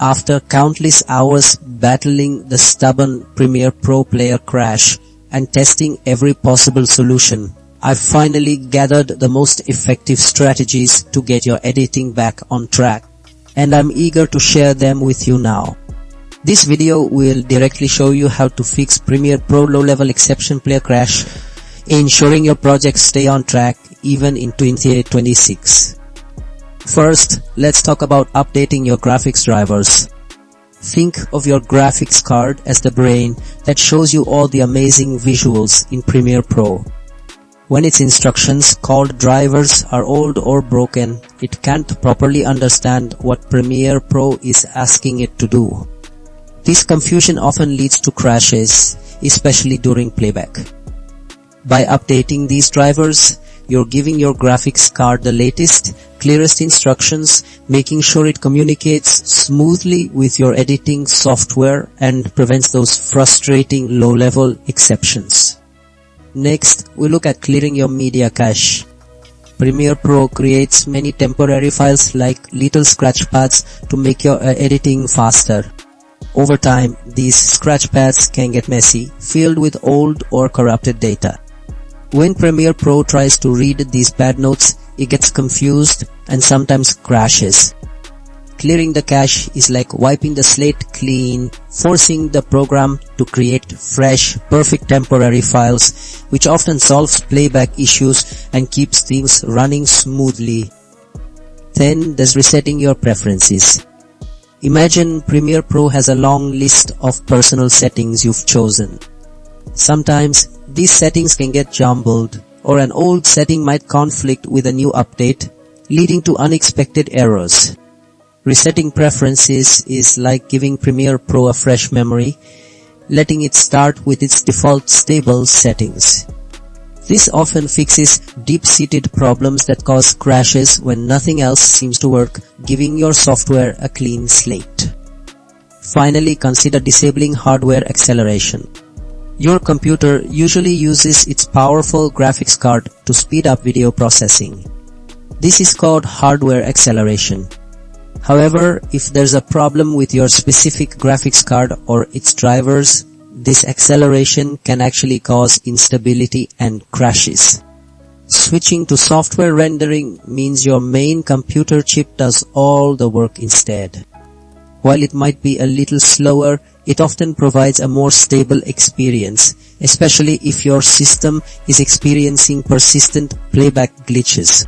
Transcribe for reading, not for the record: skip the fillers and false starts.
After countless hours battling the stubborn Premiere Pro player crash and testing every possible solution, I've finally gathered the most effective strategies to get your editing back on track, and I'm eager to share them with you now. This video will directly show you how to fix Premiere Pro low-level exception player crash, ensuring your projects stay on track even in 2026. First, let's talk about updating your graphics drivers. Think of your graphics card as the brain that shows you all the amazing visuals in Premiere Pro. When its instructions, called drivers, are old or broken, it can't properly understand what Premiere Pro is asking it to do. This confusion often leads to crashes, especially during playback. By updating these drivers, you're giving your graphics card the latest, clearest instructions, making sure it communicates smoothly with your editing software and prevents those frustrating low-level exceptions. Next, we look at clearing your media cache. Premiere Pro creates many temporary files like little scratch pads to make your editing faster. Over time, these scratch pads can get messy, filled with old or corrupted data. When Premiere Pro tries to read these bad notes, it gets confused and sometimes crashes. Clearing the cache is like wiping the slate clean, forcing the program to create fresh, perfect temporary files, which often solves playback issues and keeps things running smoothly. Then there's resetting your preferences. Imagine Premiere Pro has a long list of personal settings you've chosen. Sometimes these settings can get jumbled, or an old setting might conflict with a new update, leading to unexpected errors. Resetting preferences is like giving Premiere Pro a fresh memory, letting it start with its default stable settings. This often fixes deep-seated problems that cause crashes when nothing else seems to work, giving your software a clean slate. Finally, consider disabling hardware acceleration. Your computer usually uses its powerful graphics card to speed up video processing. This is called hardware acceleration. However, if there's a problem with your specific graphics card or its drivers, this acceleration can actually cause instability and crashes. Switching to software rendering means your main computer chip does all the work instead. While it might be a little slower, it often provides a more stable experience, especially if your system is experiencing persistent playback glitches.